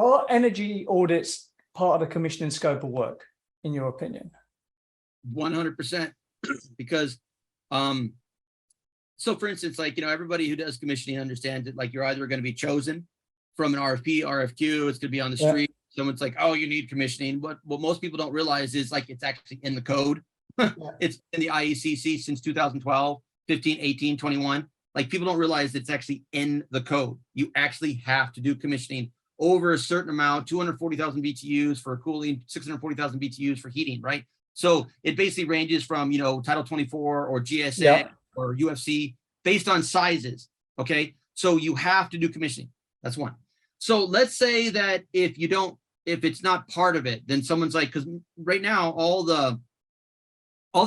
Are energy audits part of the commissioning scope of work, in your opinion? 100%. Because, so for instance, like, everybody who does commissioning understands that, like, you're either going to be chosen from an RFP, RFQ, it's going to be on the street. Someone's like, oh, you need commissioning. But what most people don't realize is, like, it's actually in the code. It's in the IECC since 2012, 15, 18, 21. Like, people don't realize it's actually in the code. You actually have to do commissioning over a certain amount, 240,000 BTUs for cooling, 640,000 BTUs for heating, right? So it basically ranges from, Title 24 or GSA or UFC based on sizes, okay? So you have to do commissioning. That's one. So let's say that if it's not part of it, then someone's like, because right now, all the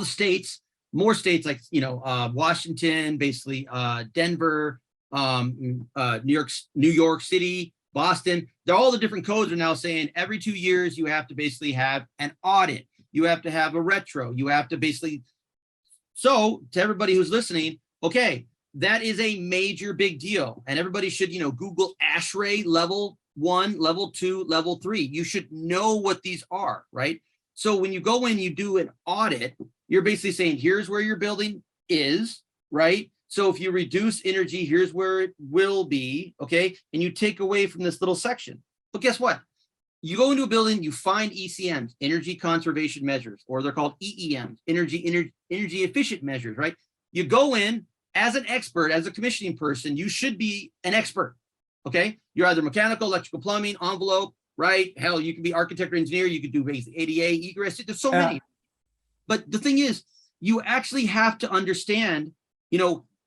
states, more states like, Washington, basically Denver, New York City, Boston, all the different codes are now saying every 2 years you have to basically have an audit. You have to have a retro. You have to basically, so to everybody who's listening, okay, that is a major big deal. And everybody should, Google ASHRAE level 1, level 2, level 3. You should know what these are, right? So when you go in, you do an audit, you're basically saying, here's where your building is, right? So if you reduce energy, here's where it will be, okay? And you take away from this little section. But guess what? You go into a building, you find ECMs, energy conservation measures, or they're called EEMs, energy efficient measures, right? You go in as an expert, as a commissioning person, you should be an expert, okay? You're either mechanical, electrical, plumbing, envelope, right? Hell, you can be architect or engineer, you could do basic ADA, egress, there's so many. But the thing is, you actually have to understand,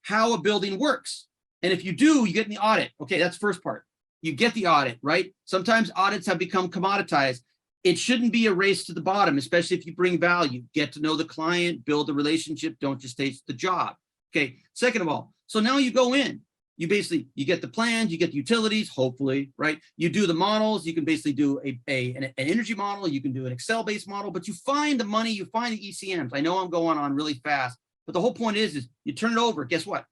how a building works. And if you do, you get in the audit. Okay, that's the first part. You get the audit, right? Sometimes audits have become commoditized. It shouldn't be a race to the bottom, especially if you bring value. Get to know the client, build a relationship, don't just take the job. Okay, second of all, so now you go in, you get the plans, you get the utilities, hopefully, right? You do the models, you can basically do an energy model, you can do an Excel-based model, but you find the money, you find the ECMs. I know I'm going on really fast, but the whole point is you turn it over. Guess what?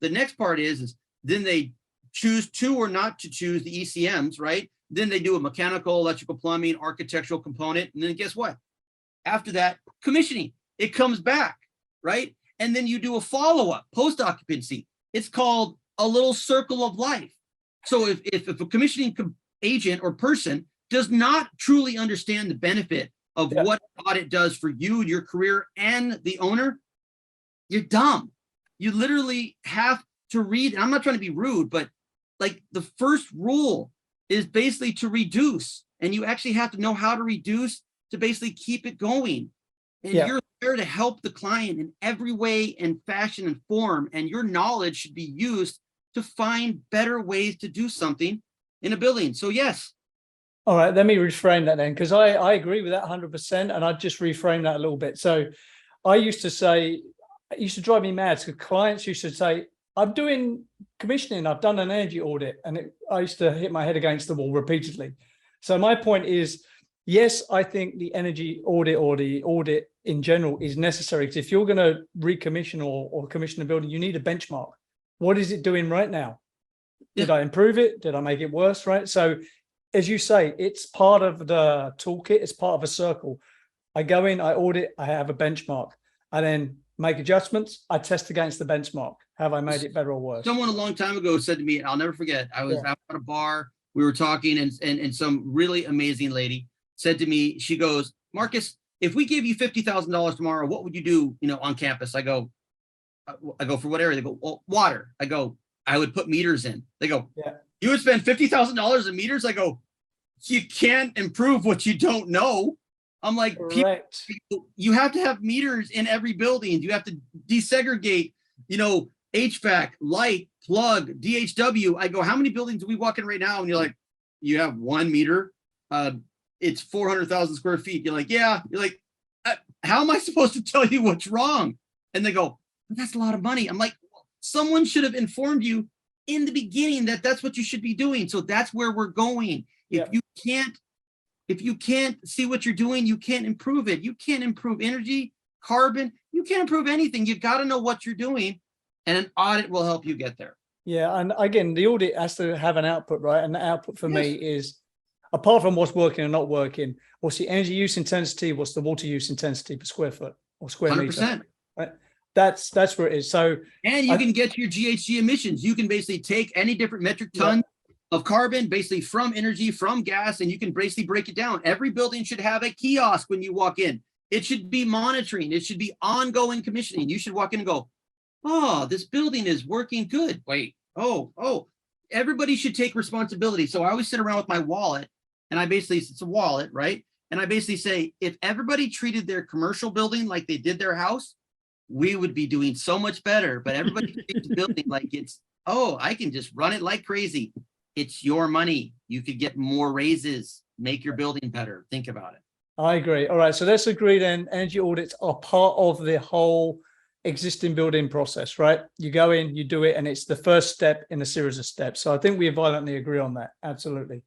The next part is then they choose to or not to choose the ECMs, right? Then they do a mechanical, electrical, plumbing, architectural component. And then guess what? After that, commissioning, it comes back, right? And then you do a follow-up post-occupancy. It's called a little circle of life. So if a commissioning agent or person does not truly understand the benefit of what audit does for you, your career, and the owner, you're dumb. You literally have to read. And I'm not trying to be rude, but like the first rule is basically to reduce. And you actually have to know how to reduce to basically keep it going. And you're there to help the client in every way and fashion and form. And your knowledge should be used to find better ways to do something in a building. So yes. All right, let me reframe that then, because I agree with that 100%. And I'd just reframe that a little bit. So I used to say, it used to drive me mad because clients used to say, I'm doing commissioning, I've done an energy audit, and I used to hit my head against the wall repeatedly. So my point is, yes, I think the energy audit or the audit in general is necessary, because if you're going to recommission or commission a building, you need a benchmark. What is it doing right now? Did I improve it? Did I make it worse? Right. So as you say, it's part of the toolkit, it's part of a circle. I go in, I audit, I have a benchmark, and then make adjustments. I test against the benchmark. Have I made it better or worse? Someone a long time ago said to me, and I'll never forget, I was out at a bar, we were talking, and some really amazing lady said to me, she goes, Marcus, if we gave you $50,000 tomorrow, what would you do, on campus? I go, for what area? They go, well, water. I go, I would put meters in. They go, you would spend $50,000 in meters? I go, you can't improve what you don't know. I'm like, people, you have to have meters in every building. You have to desegregate, HVAC, light, plug, DHW. I go, how many buildings do we walk in right now? And you're like, you have 1 meter. It's 400,000 square feet. You're like, yeah. You're like, how am I supposed to tell you what's wrong? And they go, but that's a lot of money. I'm like, someone should have informed you in the beginning that that's what you should be doing. So that's where we're going. If you can't see what you're doing, you can't improve it. You can't improve energy, carbon. You can't improve anything. You got to know what you're doing, and an audit will help you get there. Yeah, and again, the audit has to have an output, right? And the output for me is apart from what's working and not working, what's the energy use intensity, what's the water use intensity per square foot or square 100%. meter, right? That's where it is. So, and you can get your GHG emissions. You can basically take any different metric ton of carbon, basically from energy, from gas, and you can basically break it down. Every building should have a kiosk when you walk in. It should be monitoring. It should be ongoing commissioning. You should walk in and go, oh, this building is working good. Wait, oh, everybody should take responsibility. So I always sit around with my wallet, and I basically, it's a wallet, right? And I basically say, if everybody treated their commercial building like they did their house, we would be doing so much better. But everybody treats the building like it's, oh, I can just run it like crazy. It's your money. You could get more raises, make your building better. Think about it. I agree. All right. So let's agree then, energy audits are part of the whole existing building process, right? You go in, you do it, and it's the first step in a series of steps. So I think we violently agree on that. Absolutely.